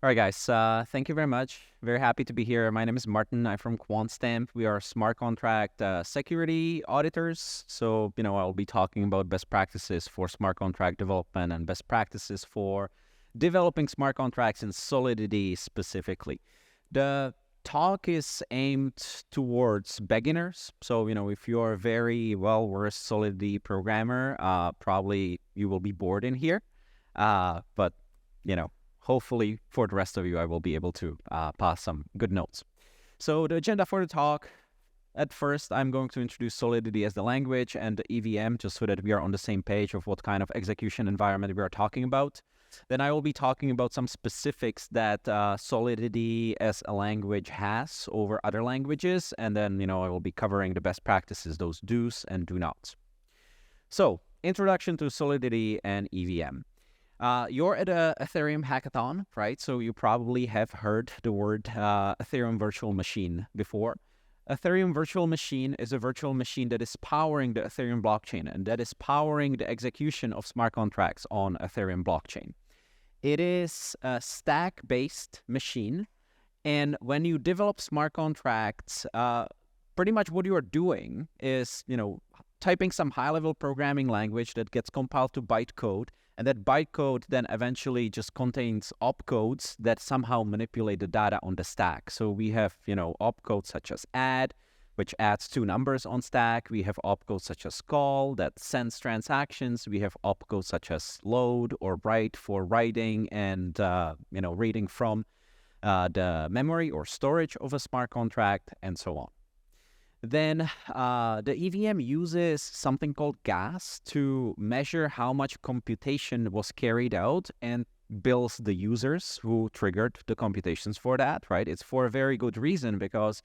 All right, guys. Thank you very much. Very happy to be here. My name is Martin. I'm from Quantstamp. We are smart contract security auditors. So, I'll be talking about best practices for smart contract development and best practices for developing smart contracts in Solidity specifically. The talk is aimed towards beginners. So, if you're a very well-versed Solidity programmer, probably you will be bored in here. But, hopefully for the rest of you, I will be able to pass some good notes. So the agenda for the talk, at first, I'm going to introduce Solidity as the language and the EVM, just so that we are on the same page of what kind of execution environment we are talking about. Then I will be talking about some specifics that Solidity as a language has over other languages. And then, I will be covering the best practices, those do's and do nots. So, introduction to Solidity and EVM. You're at a Ethereum hackathon, right? So you probably have heard the word Ethereum virtual machine before. Ethereum virtual machine is a virtual machine that is powering the Ethereum blockchain and that is powering the execution of smart contracts on Ethereum blockchain. It is a stack-based machine, and when you develop smart contracts, pretty much what you are doing is, typing some high-level programming language that gets compiled to bytecode, and that bytecode then eventually just contains opcodes that somehow manipulate the data on the stack. So we have, opcodes such as add, which adds 2 numbers on stack. We have opcodes such as call that sends transactions. We have opcodes such as load or write for writing and, reading from the memory or storage of a smart contract and so on. Then the EVM uses something called gas to measure how much computation was carried out and bills the users who triggered the computations for that, right? It's for a very good reason because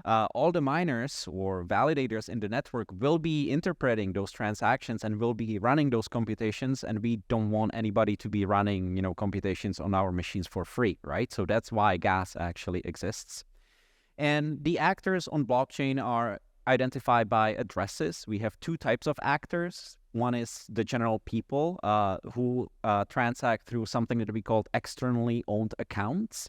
all the miners or validators in the network will be interpreting those transactions and will be running those computations, and we don't want anybody to be running, computations on our machines for free, right? So that's why gas actually exists. And the actors on blockchain are identified by addresses. We have 2 types of actors. One is the general people who transact through something that we call externally owned accounts.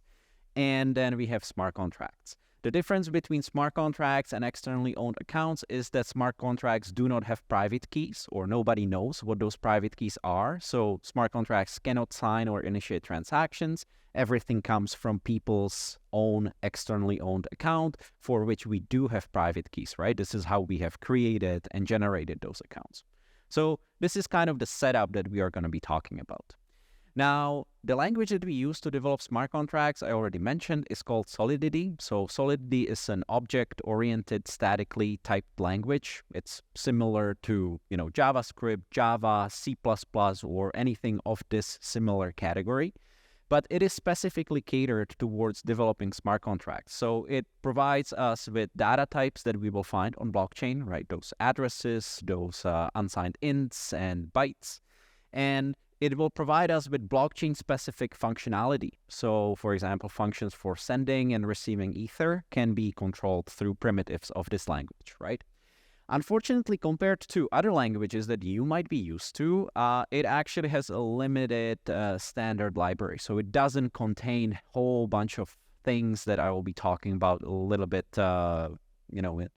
And then we have smart contracts. The difference between smart contracts and externally owned accounts is that smart contracts do not have private keys, or nobody knows what those private keys are. So smart contracts cannot sign or initiate transactions. Everything comes from people's own externally owned account, for which we do have private keys, right? This is how we have created and generated those accounts. So this is kind of the setup that we are going to be talking about. Now, the language that we use to develop smart contracts, I already mentioned, is called Solidity. So Solidity is an object-oriented, statically typed language. It's similar to, JavaScript, Java, C++, or anything of this similar category. But it is specifically catered towards developing smart contracts. So it provides us with data types that we will find on blockchain, right? Those addresses, those unsigned ints and bytes. And it will provide us with blockchain-specific functionality. So, for example, functions for sending and receiving Ether can be controlled through primitives of this language, right? Unfortunately, compared to other languages that you might be used to, it actually has a limited standard library. So it doesn't contain a whole bunch of things that I will be talking about a little bit,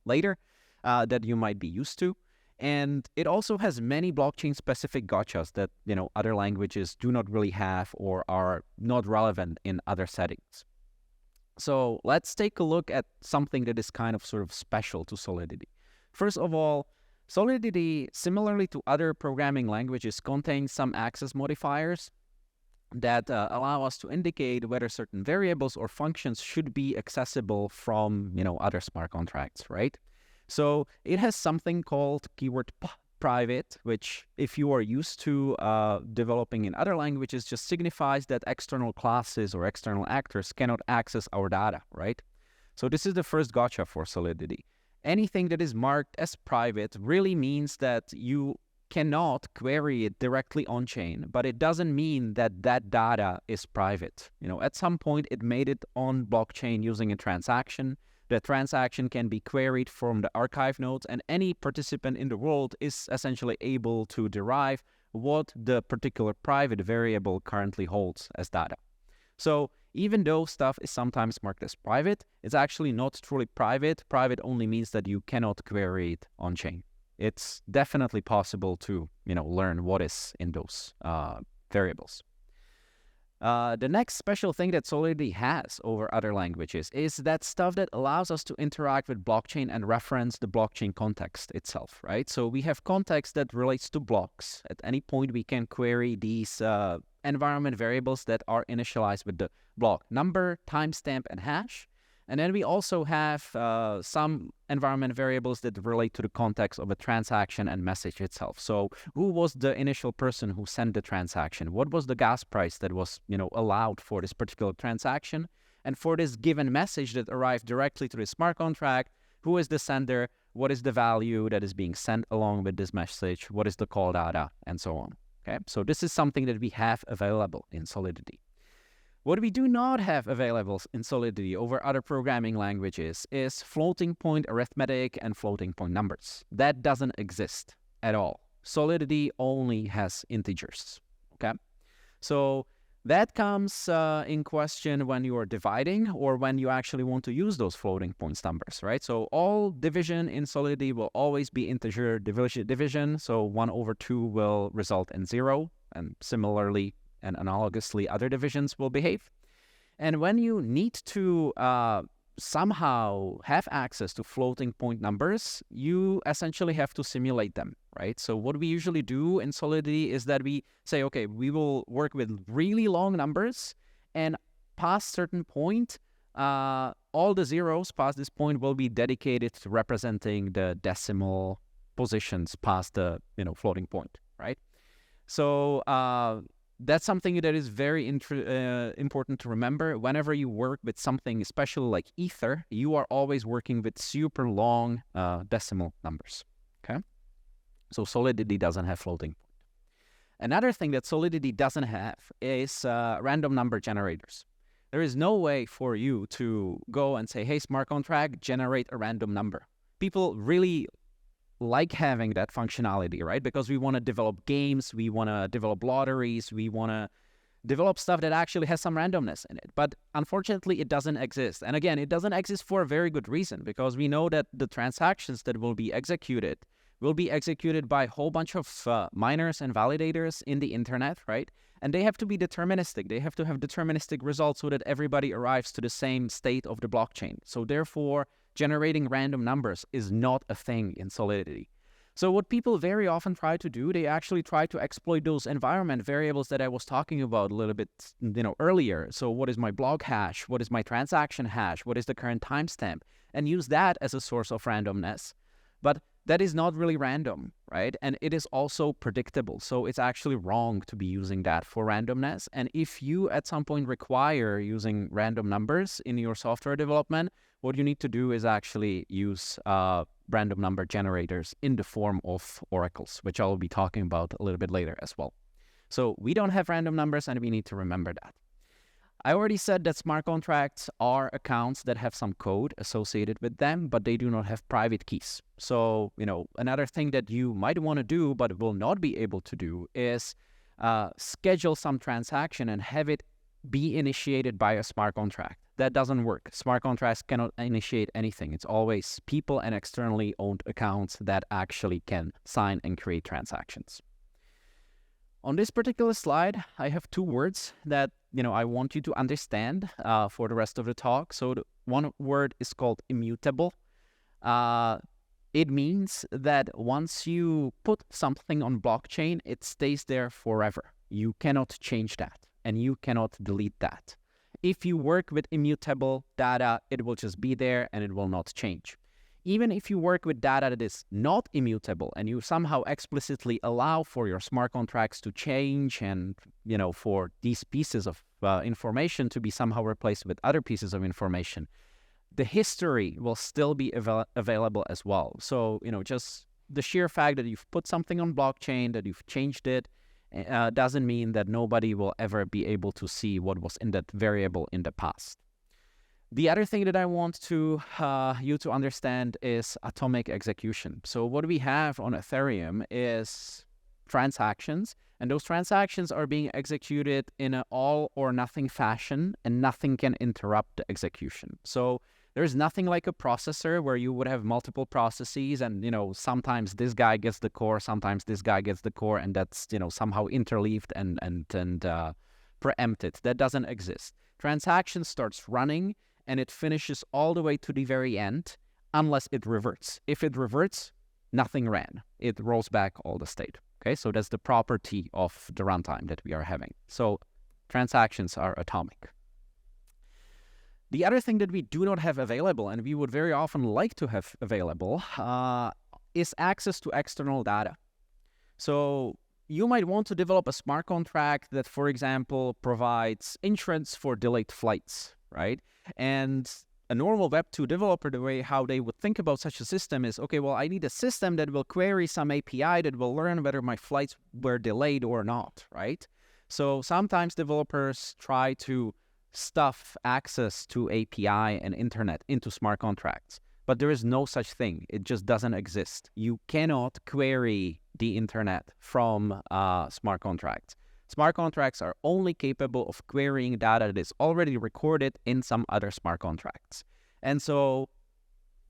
later that you might be used to. And it also has many blockchain-specific gotchas that, other languages do not really have or are not relevant in other settings. So let's take a look at something that is kind of sort of special to Solidity. First of all, Solidity, similarly to other programming languages, contains some access modifiers that allow us to indicate whether certain variables or functions should be accessible from, other smart contracts, right? So it has something called keyword private, which if you are used to developing in other languages, just signifies that external classes or external actors cannot access our data, right? So this is the first gotcha for Solidity. Anything that is marked as private really means that you cannot query it directly on chain, but it doesn't mean that that data is private. At some point it made it on blockchain using a transaction. The transaction can be queried from the archive nodes, and any participant in the world is essentially able to derive what the particular private variable currently holds as data. So even though stuff is sometimes marked as private, it's actually not truly private. Private only means that you cannot query it on chain. It's definitely possible to, learn what is in those variables. The next special thing that Solidity has over other languages is that stuff that allows us to interact with blockchain and reference the blockchain context itself, right? So we have context that relates to blocks. At any point, we can query these environment variables that are initialized with the block number, timestamp, and hash. And then we also have some environment variables that relate to the context of a transaction and message itself. So who was the initial person who sent the transaction? What was the gas price that was, allowed for this particular transaction? And for this given message that arrived directly to the smart contract, who is the sender? What is the value that is being sent along with this message? What is the call data? And so on. Okay, so this is something that we have available in Solidity. What we do not have available in Solidity over other programming languages is floating point arithmetic and floating point numbers. That doesn't exist at all. Solidity only has integers, okay? So that comes in question when you are dividing or when you actually want to use those floating points numbers, right? So all division in Solidity will always be integer division. So 1/2 will result in 0, and similarly, and analogously, other divisions will behave. And when you need to somehow have access to floating point numbers, you essentially have to simulate them, right? So what we usually do in Solidity is that we say, okay, we will work with really long numbers, and past certain point, all the zeros past this point will be dedicated to representing the decimal positions past the floating point, right? So that's something that is very important to remember. Whenever you work with something, especially like Ether, you are always working with super long decimal numbers, okay? So Solidity doesn't have floating point. Another thing that Solidity doesn't have is random number generators. There is no way for you to go and say, hey, smart contract, generate a random number. People really like having that functionality, right? Because we want to develop games, we want to develop lotteries, we want to develop stuff that actually has some randomness in it. But unfortunately, it doesn't exist. And again, it doesn't exist for a very good reason, because we know that the transactions that will be executed by a whole bunch of miners and validators in the internet, right? And they have to be deterministic. They have to have deterministic results so that everybody arrives to the same state of the blockchain. So therefore, generating random numbers is not a thing in Solidity. So what people very often try to do, they actually try to exploit those environment variables that I was talking about a little bit, earlier. So what is my block hash? What is my transaction hash? What is the current timestamp? And use that as a source of randomness. But that is not really random, right? And it is also predictable. So it's actually wrong to be using that for randomness. And if you at some point require using random numbers in your software development, what you need to do is actually use random number generators in the form of oracles, which I'll be talking about a little bit later as well. So we don't have random numbers, and we need to remember that. I already said that smart contracts are accounts that have some code associated with them, but they do not have private keys. So, another thing that you might want to do, but will not be able to do, is schedule some transaction and have it be initiated by a smart contract. That doesn't work. Smart contracts cannot initiate anything. It's always people and externally owned accounts that actually can sign and create transactions. On this particular slide, I have two words that I want you to understand for the rest of the talk. So the one word is called immutable. It means that once you put something on blockchain, it stays there forever. You cannot change that, and you cannot delete that. If you work with immutable data, it will just be there and it will not change. Even if you work with data that is not immutable and you somehow explicitly allow for your smart contracts to change and, for these pieces of information to be somehow replaced with other pieces of information, the history will still be available as well. So, just the sheer fact that you've put something on blockchain, that you've changed it, doesn't mean that nobody will ever be able to see what was in that variable in the past. The other thing that I want you to understand is atomic execution. So what we have on Ethereum is transactions, and those transactions are being executed in an all or nothing fashion, and nothing can interrupt the execution. So there's nothing like a processor where you would have multiple processes and, sometimes this guy gets the core, sometimes this guy gets the core, and that's, somehow interleaved and preempted. That doesn't exist. Transaction starts running and it finishes all the way to the very end unless it reverts. If it reverts, nothing ran. It rolls back all the state. Okay, so that's the property of the runtime that we are having. So transactions are atomic. The other thing that we do not have available, and we would very often like to have available, is access to external data. So you might want to develop a smart contract that, for example, provides insurance for delayed flights, right? And a normal Web 2 developer, the way how they would think about such a system is, okay, well, I need a system that will query some API that will learn whether my flights were delayed or not, right? So sometimes developers try to stuff access to API and internet into smart contracts, but there is no such thing. It just doesn't exist. You cannot query the internet from smart contracts. Smart contracts are only capable of querying data that is already recorded in some other smart contracts. And so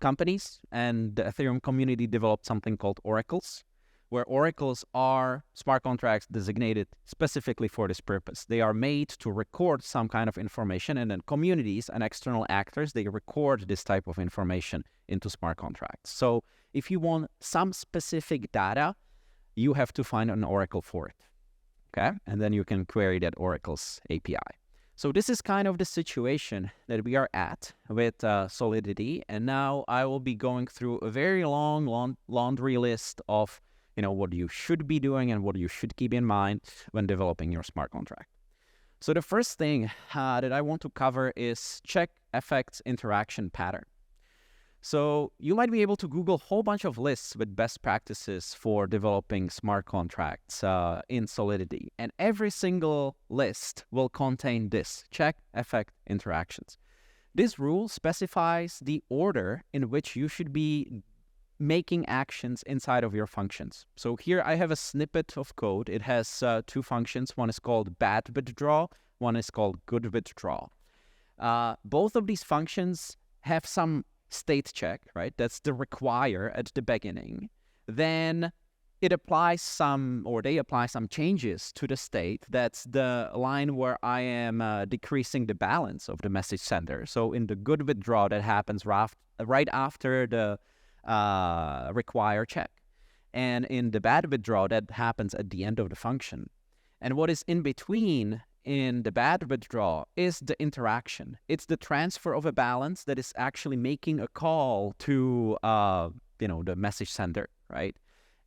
companies and the Ethereum community developed something called oracles, where oracles are smart contracts designated specifically for this purpose. They are made to record some kind of information, and then communities and external actors, they record this type of information into smart contracts. So if you want some specific data, you have to find an oracle for it. Okay, and then you can query that oracle's API. So this is kind of the situation that we are at with Solidity. And now I will be going through a very long laundry list of what you should be doing and what you should keep in mind when developing your smart contract. So the first thing that I want to cover is check effects interaction pattern. So you might be able to Google a whole bunch of lists with best practices for developing smart contracts in Solidity. And every single list will contain this, check effect interactions. This rule specifies the order in which you should be making actions inside of your functions. So here I have a snippet of code. It has two functions. One is called bad withdraw. One is called good withdraw. Both of these functions have some state check, right? That's the require at the beginning. Then it applies they apply some changes to the state. That's the line where I am decreasing the balance of the message sender. So in the good withdraw, that happens right after the require check. And in the bad withdraw, that happens at the end of the function. And what is in between in the bad withdraw is the interaction. It's the transfer of a balance that is actually making a call to the message sender, right?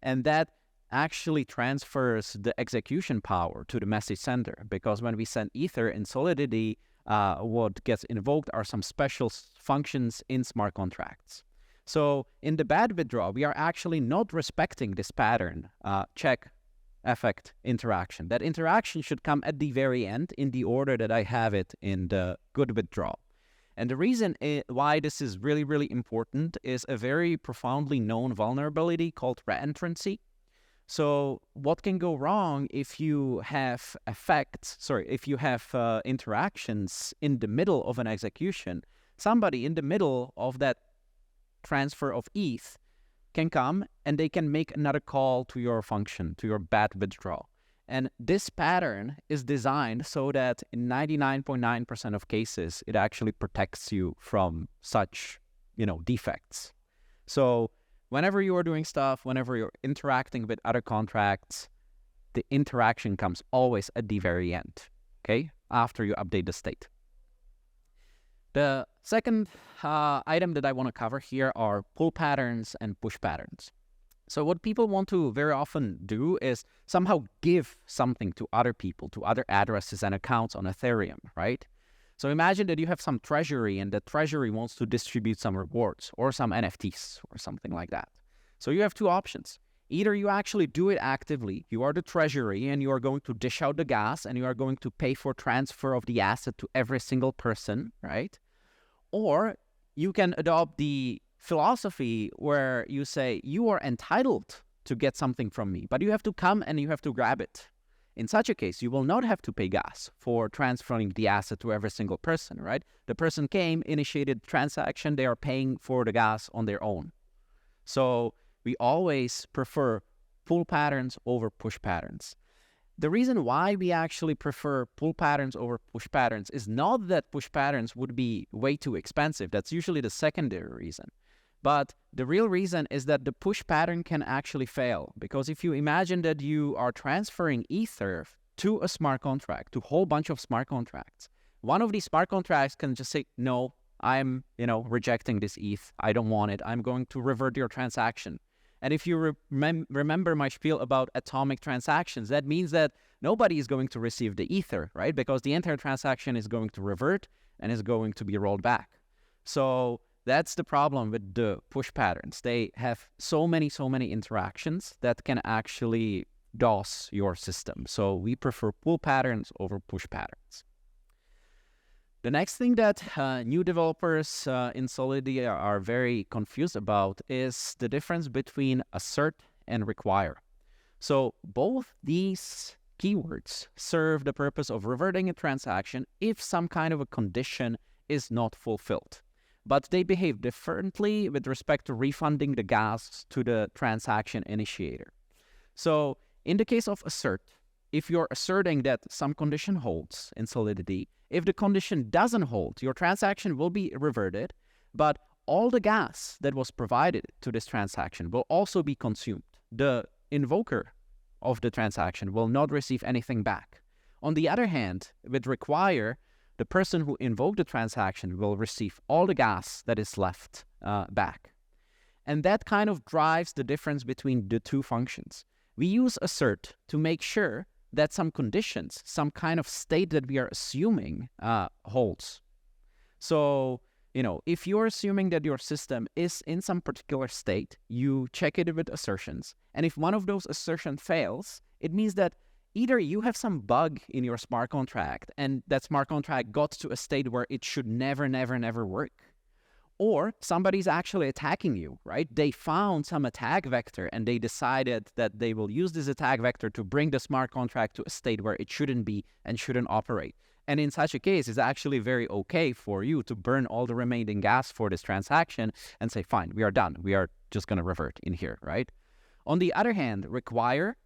And that actually transfers the execution power to the message sender, because when we send Ether in Solidity, what gets invoked are some special functions in smart contracts. So in the bad withdraw, we are actually not respecting this pattern, check effect interaction. That interaction should come at the very end in the order that I have it in the good withdraw. And the reason why this is really, really important is a very profoundly known vulnerability called reentrancy. So what can go wrong if you have interactions in the middle of an execution? Somebody in the middle of that transfer of ETH can come and they can make another call to your function, to your bad withdraw. And this pattern is designed so that in 99.9% of cases, it actually protects you from such, defects. So whenever you are doing stuff, whenever you're interacting with other contracts, the interaction comes always at the very end, okay, after you update the state. The second item that I want to cover here are pull patterns and push patterns. So what people want to very often do is somehow give something to other people, to other addresses and accounts on Ethereum, right? So imagine that you have some treasury and the treasury wants to distribute some rewards or some NFTs or something like that. So you have two options. Either you actually do it actively, you are the treasury and you are going to dish out the gas and you are going to pay for transfer of the asset to every single person, right? Or you can adopt the philosophy where you say you are entitled to get something from me, but you have to come and you have to grab it. In such a case, you will not have to pay gas for transferring the asset to every single person, right? The person came, initiated the transaction, they are paying for the gas on their own. So we always prefer pull patterns over push patterns. The reason why we actually prefer pull patterns over push patterns is not that push patterns would be way too expensive. That's usually the secondary reason. But the real reason is that the push pattern can actually fail, because if you imagine that you are transferring Ether to a smart contract, to a whole bunch of smart contracts, one of these smart contracts can just say, no, I'm, rejecting this ETH. I don't want it. I'm going to revert your transaction. And if you remember my spiel about atomic transactions, that means that nobody is going to receive the Ether, right? Because the entire transaction is going to revert and is going to be rolled back. So that's the problem with the push patterns. They have so many interactions that can actually DOS your system. So we prefer pull patterns over push patterns. The next thing that new developers in Solidity are very confused about is the difference between assert and require. So both these keywords serve the purpose of reverting a transaction if some kind of a condition is not fulfilled. But they behave differently with respect to refunding the gas to the transaction initiator. So in the case of assert, if you're asserting that some condition holds in Solidity, if the condition doesn't hold, your transaction will be reverted, but all the gas that was provided to this transaction will also be consumed. The invoker of the transaction will not receive anything back. On the other hand, with require, the person who invoked the transaction will receive all the gas that is left back. And that kind of drives the difference between the two functions. We use assert to make sure that some conditions, some kind of state that we are assuming holds. So, if you're assuming that your system is in some particular state, you check it with assertions. And if one of those assertions fails, it means that either you have some bug in your smart contract and that smart contract got to a state where it should never work, or somebody's actually attacking you, right? They found some attack vector and they decided that they will use this attack vector to bring the smart contract to a state where it shouldn't be and shouldn't operate. And in such a case, it's actually very okay for you to burn all the remaining gas for this transaction and say, fine, we are done. We are just going to revert in here, right? On the other hand, require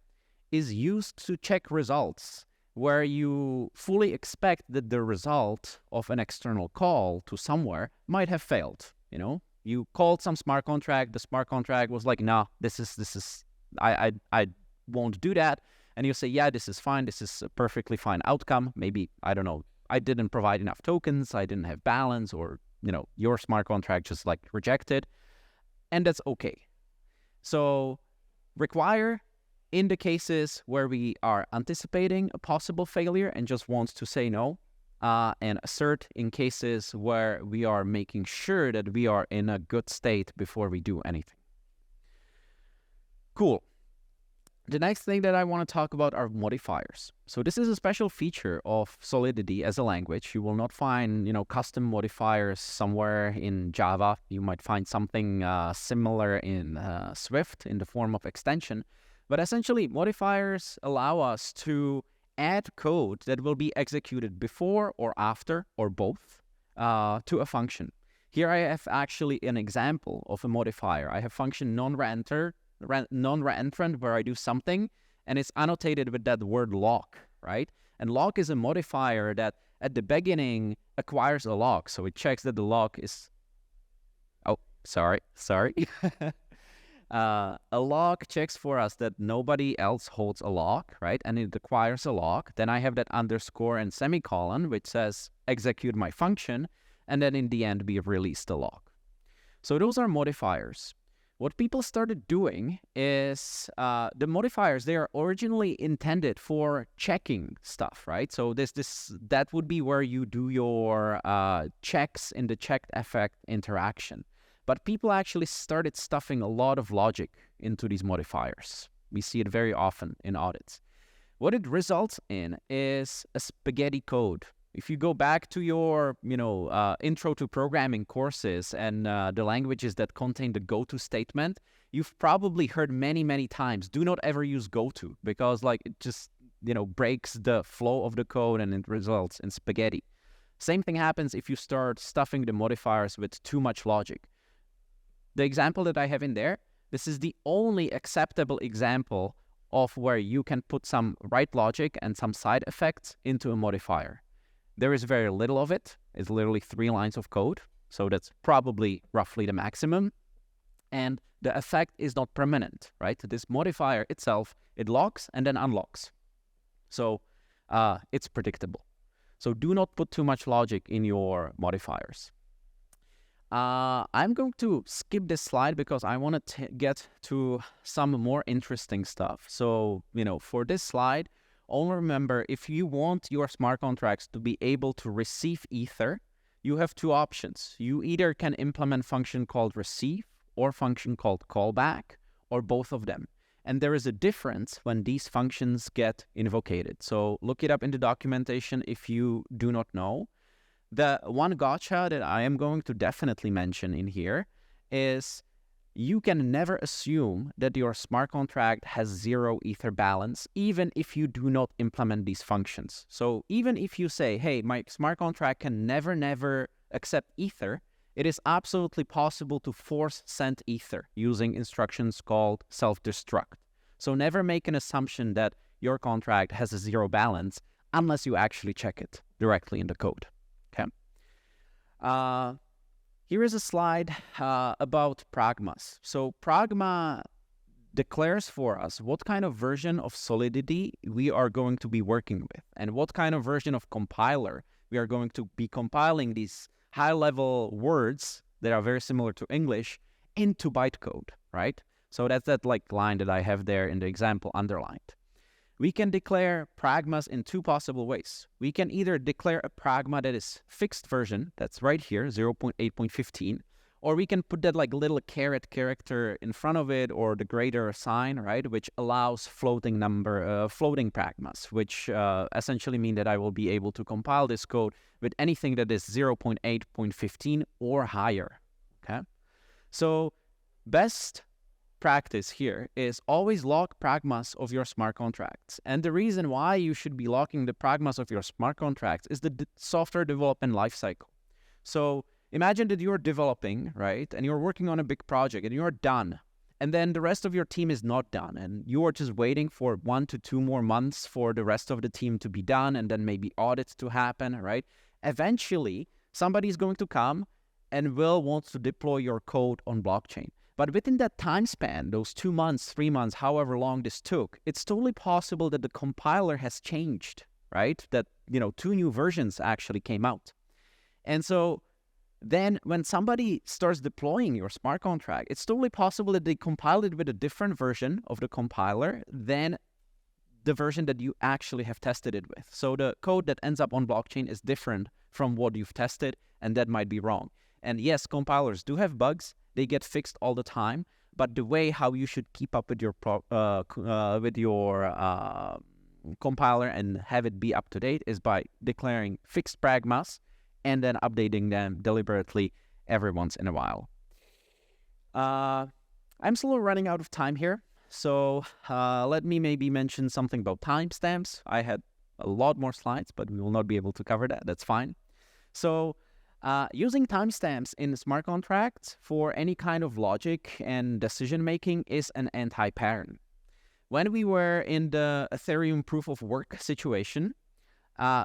is used to check results where you fully expect that the result of an external call to somewhere might have failed. You called some smart contract, the smart contract was like, nah, I won't do that. And you say, yeah, this is fine. This is a perfectly fine outcome. Maybe, I don't know, I didn't provide enough tokens. I didn't have balance, or, your smart contract just rejected. And that's okay. So require, in the cases where we are anticipating a possible failure and just want to say no, and assert in cases where we are making sure that we are in a good state before we do anything. Cool. The next thing that I want to talk about are modifiers. So this is a special feature of Solidity as a language. You will not find, custom modifiers somewhere in Java. You might find something similar in Swift in the form of extension. But essentially, modifiers allow us to add code that will be executed before or after or both to a function. Here I have actually an example of a modifier. I have function non-reentrant where I do something and it's annotated with that word lock, right? And lock is a modifier that at the beginning acquires a lock. So it checks that the lock is... Oh, sorry. A lock checks for us that nobody else holds a lock, right? And it acquires a lock. Then I have that underscore and semicolon, which says execute my function. And then in the end, we release the lock. So those are modifiers. What people started doing is the modifiers, they are originally intended for checking stuff, right? So that would be where you do your checks in the checked effect interaction. But people actually started stuffing a lot of logic into these modifiers. We see it very often in audits. What it results in is a spaghetti code. If you go back to your, intro to programming courses and the languages that contain the goto statement, you've probably heard many, many times, do not ever use goto, because like it just, breaks the flow of the code and it results in spaghetti. Same thing happens if you start stuffing the modifiers with too much logic. The example that I have in there, this is the only acceptable example of where you can put some right logic and some side effects into a modifier. There is very little of it. It's literally 3 lines of code. So that's probably roughly the maximum. And the effect is not permanent, right? This modifier itself, it locks and then unlocks. So it's predictable. So do not put too much logic in your modifiers. I'm going to skip this slide because I want to get to some more interesting stuff. So, for this slide, only remember, if you want your smart contracts to be able to receive Ether, you have 2 options. You either can implement function called receive or function called callback, or both of them. And there is a difference when these functions get invoked. So look it up in the documentation if you do not know. The one gotcha that I am going to definitely mention in here is you can never assume that your smart contract has 0 Ether balance, even if you do not implement these functions. So even if you say, hey, my smart contract can never accept Ether, it is absolutely possible to force send Ether using instructions called self-destruct. So never make an assumption that your contract has a 0 balance unless you actually check it directly in the code. Okay. Here is a slide about pragmas. So pragma declares for us what kind of version of Solidity we are going to be working with and what kind of version of compiler we are going to be compiling these high-level words that are very similar to English into bytecode, right? So that's that like line that I have there in the example underlined. We can declare pragmas in 2 possible ways. We can either declare a pragma that is fixed version, that's right here, 0.8.15, or we can put that like little caret character in front of it or the greater sign, right, which allows floating pragmas, which essentially mean that I will be able to compile this code with anything that is 0.8.15 or higher, okay? So best practice here is always lock pragmas of your smart contracts. And the reason why you should be locking the pragmas of your smart contracts is the software development lifecycle. So imagine that you're developing, right, and you're working on a big project and you're done. And then the rest of your team is not done. And you are just waiting for 1 to 2 more months for the rest of the team to be done and then maybe audits to happen, right? Eventually, somebody is going to come and will want to deploy your code on blockchain. But within that time span, those 2 months, 3 months, however long this took, it's totally possible that the compiler has changed, right? That, 2 new versions actually came out. And so then when somebody starts deploying your smart contract, it's totally possible that they compiled it with a different version of the compiler than the version that you actually have tested it with. So the code that ends up on blockchain is different from what you've tested, and that might be wrong. And yes, compilers do have bugs. They get fixed all the time. But the way how you should keep up with your compiler and have it be up to date is by declaring fixed pragmas and then updating them deliberately every once in a while. I'm slowly running out of time here. So let me maybe mention something about timestamps. I had a lot more slides, but we will not be able to cover that. That's fine. So using timestamps in smart contracts for any kind of logic and decision making is an anti-pattern. When we were in the Ethereum proof of work situation,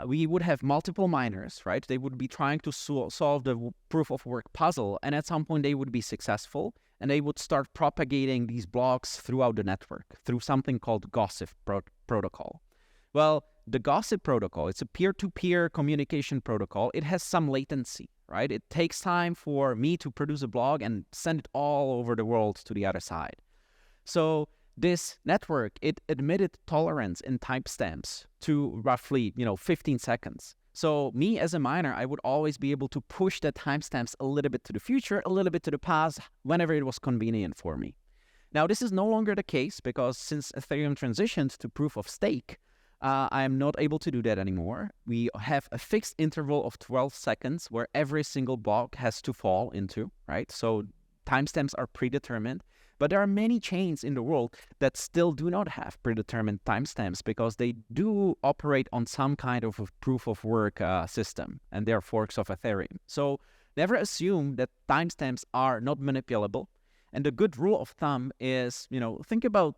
we would have multiple miners, right? They would be trying to solve the proof of work puzzle, and at some point they would be successful, and they would start propagating these blocks throughout the network through something called Gossip protocol. Well, the Gossip protocol, it's a peer-to-peer communication protocol. It has some latency, right? It takes time for me to produce a blog and send it all over the world to the other side. So this network, it admitted tolerance in timestamps to roughly, 15 seconds. So me as a miner, I would always be able to push the timestamps a little bit to the future, a little bit to the past, whenever it was convenient for me. Now, this is no longer the case because since Ethereum transitioned to proof of stake, I am not able to do that anymore. We have a fixed interval of 12 seconds where every single block has to fall into, right? So timestamps are predetermined, but there are many chains in the world that still do not have predetermined timestamps because they do operate on some kind of a proof of work system, and they're forks of Ethereum. So never assume that timestamps are not manipulable. And the good rule of thumb is, think about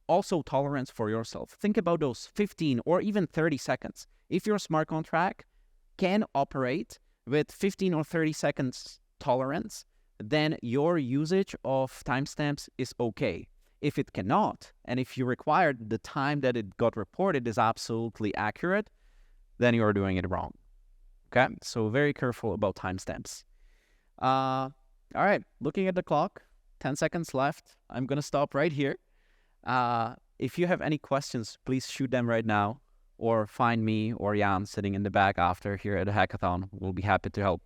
also tolerance for yourself. Think about those 15 or even 30 seconds. If your smart contract can operate with 15 or 30 seconds tolerance, then your usage of timestamps is okay. If it cannot, and if you require the time that it got reported is absolutely accurate, then you are doing it wrong. Okay, so very careful about timestamps. All right, looking at the clock, 10 seconds left. I'm going to stop right here. If you have any questions, please shoot them right now, or find me or Jan sitting in the back after here at a hackathon. We'll be happy to help.